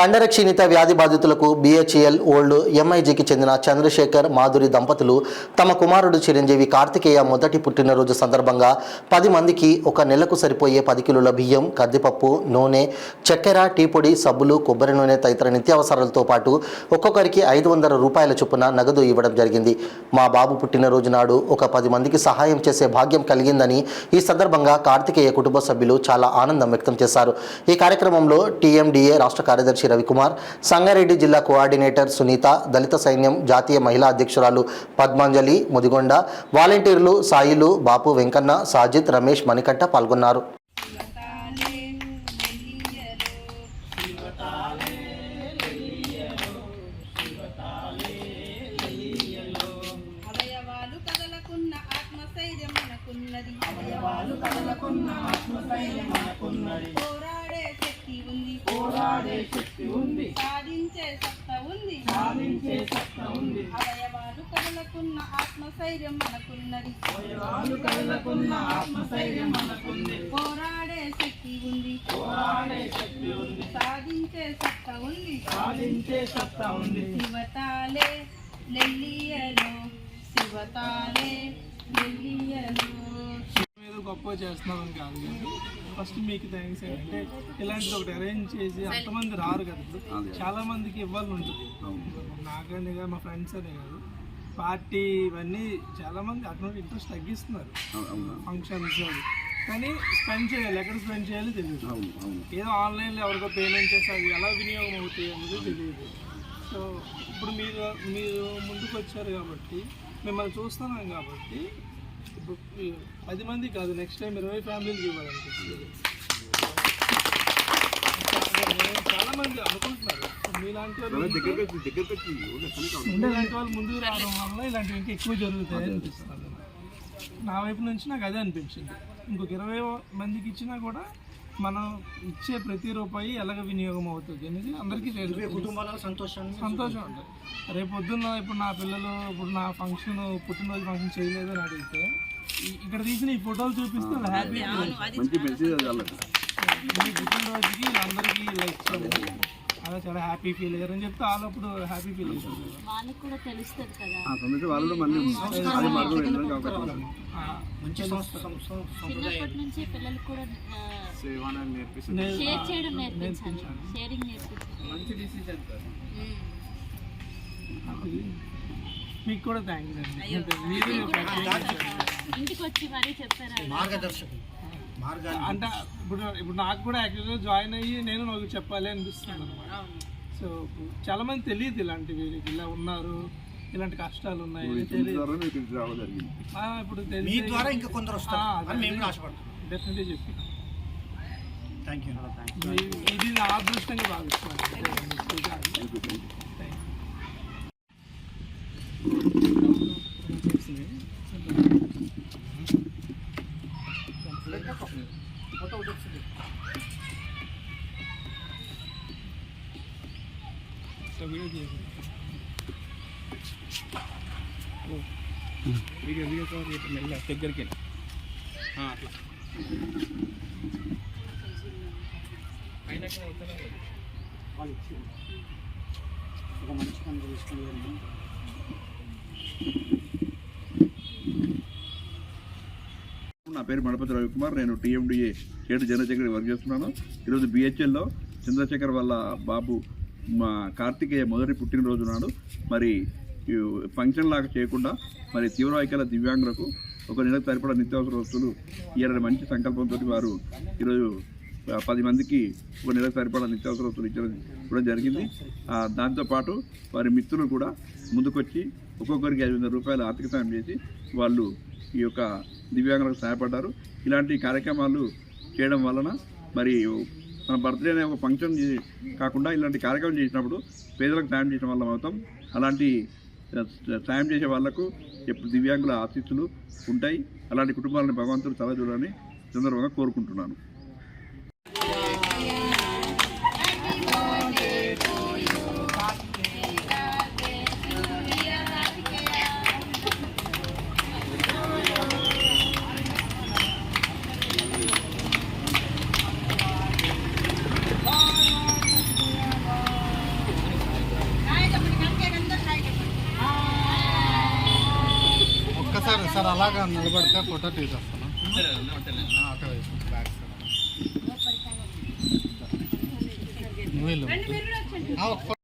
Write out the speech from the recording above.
కండర క్షీణిత వ్యాధి బాధితులకు BHEL old ఎంఐజికి చెందిన చంద్రశేఖర్ మాధురి దంపతులు తమ కుమారుడు చిరంజీవి కార్తికేయ మొదటి పుట్టినరోజు సందర్భంగా 10 మందికి ఒక నెలకు సరిపోయే 10 కిలోల బియ్యం, కందిపప్పు, నూనె, చక్కెర, టీ పొడి, సబ్బులు, కొబ్బరి నూనె తదితర నిత్యావసరాలతో పాటు ఒక్కొక్కరికి 500 రూపాయల చొప్పున నగదు ఇవ్వడం జరిగింది. మా బాబు పుట్టినరోజు నాడు ఒక 10 మందికి సహాయం చేసే భాగ్యం కలిగిందని ఈ సందర్భంగా కార్తికేయ కుటుంబ సభ్యులు చాలా ఆనందం వ్యక్తం చేశారు. ఈ కార్యక్రమంలో టీఎండిఏ రాష్ట్ర కార్యదర్శి రవికుమార్, సంగారెడ్డి జిల్లా కోఆర్డినేటర్ సునీత, దళిత సైన్యం జాతీయ మహిళా అధ్యక్షురాలు పద్మాంజలి, ముదిగొండ, వాలంటీర్లు సాయిలు, బాపు, వెంకన్న, సాజిద్, రమేష్, మణికంఠ పాల్గొన్నారు. పోరాడే శక్తి ఉంది, సాధించే సత్తా ఉంది, అవయవాలు కదలకున్న ఆత్మస్థైర్యం మనకున్నది, పోరాడే శక్తి ఉంది, సాధించే సత్తా ఉంది, శివతాలే లెల్లియలో, శివతాలే లెల్లియలో. గొప్ప చేస్తున్నామని కాదు కానీ ఫస్ట్ మీకు థ్యాంక్స్ ఏంటంటే ఇలాంటిది ఒకటి అరేంజ్ చేసి అంతమంది రారు కదా. ఇప్పుడు చాలా మందికి ఇవ్వాలని ఉంటుంది. నాకనే కాదు, మా ఫ్రెండ్స్ అనే కాదు, పార్టీ ఇవన్నీ చాలామంది అటువంటి ఇంట్రెస్ట్ తగ్గిస్తున్నారు ఫంక్షన్స్. కానీ స్పెండ్ చేయాలి, ఎక్కడ స్పెండ్ చేయాలో తెలియదు. ఏదో ఆన్లైన్లో ఎవరికో పేమెంట్ చేస్తే అది ఎలా వినియోగం అవుతాయి అనేది తెలియదు. సో ఇప్పుడు మీరు ముందుకు వచ్చారు కాబట్టి, మిమ్మల్ని చూస్తున్నాం కాబట్టి ఇప్పుడు 10 మంది కాదు, నెక్స్ట్ టైం 20 ఫ్యామిలీకి ఇవ్వాలనిపిస్తుంది. చాలా మంది అనుకుంటున్నారు మీలాంటి వాళ్ళు ముందుకు రావడం వల్ల ఇలాంటివి ఇంకా ఎక్కువ జరుగుతాయి అనిపిస్తుంది. నా వైపు నుంచి నాకు అదే అనిపించింది. ఇంకొక 20 మందికి ఇచ్చినా కూడా మనం ఇచ్చే ప్రతి రూపాయి ఎలాగ వినియోగం అవుతుంది అనేది అందరికీ కుటుంబాల సంతోషం ఉంటుంది. రేపు పొద్దున్న ఇప్పుడు నా పిల్లలు ఇప్పుడు నా ఫంక్షన్ పుట్టినరోజు ఫంక్షన్ చేయలేదు అని అడిగితే ఇక్కడ తీసిన ఈ ఫోటోలు చూపిస్తే హ్యాపీ ఈ పుట్టినరోజుకి అందరికీ ఇలా ఇచ్చాము, అలా చాలా హ్యాపీ ఫీల్ అయ్యారు అని చెప్తే వాళ్ళు అప్పుడు హ్యాపీ ఫీల్ అవుతుంది. మీకు కూడా థ్యాంక్స్ అండి. మీరు అంటే ఇప్పుడు నాకు కూడా యాక్చువల్గా జాయిన్ అయ్యి నేను నాకు చెప్పాలి అనిపిస్తుంది అనమాట. సో చాలామంది తెలియదు ఇలాంటివి, ఇలా ఉన్నారు, ఇలాంటి కష్టాలు ఉన్నాయి ఇప్పుడు డెఫినెట్లీ చెప్పి ఇది నా అదృష్టంగా భావిస్తున్నాను. వీడియో దగ్గరికి ఒక మంచి పని తీసుకుని నా పేరు మడపతి రవికుమార్, నేను టీఎండిఏ స్టేట్ జనరల్ సెక్రటరీ వర్క్ చేస్తున్నాను. ఈరోజు బిహెచ్ఎల్లో చంద్రశేఖర్ వాళ్ళ బాబు మా కార్తికేయ మొదటి పుట్టినరోజు నాడు మరి ఫంక్షన్ లాగా చేయకుండా మరి తీవ్రవైకల్య దివ్యాంగులకు ఒక నెలకు సరిపడా నిత్యావసర వస్తువులు ఇవ్వాలని మంచి సంకల్పంతో వారు ఈరోజు 10 మందికి ఒక నెలకు సరిపడా నిత్యావసర వస్తువులు ఇచ్చడం కూడా జరిగింది. దాంతోపాటు వారి మిత్రులు కూడా ముందుకొచ్చి ఒక్కొక్కరికి 500 రూపాయలు ఆర్థిక సాయం చేసి వాళ్ళు ఈ యొక్క దివ్యాంగులకు సహాయపడ్డారు. ఇలాంటి కార్యక్రమాలు చేయడం వలన మరి మన బర్త్డే అనే ఒక ఫంక్షన్ కాకుండా ఇలాంటి కార్యక్రమం చేసినప్పుడు పేదలకు సాయం చేసిన వాళ్ళం అవుతాం. అలాంటి సాయం చేసే వాళ్లకు ఎప్పుడు దివ్యాంగుల ఆశీస్సులు ఉంటాయి. అలాంటి కుటుంబాలను భగవంతుడు చల్ల చూడాలని సందర్భంగా కోరుకుంటున్నాను. ఒకసారి అలాగా నిలబడితే ఫోటో తీసేస్తాను. నువ్వు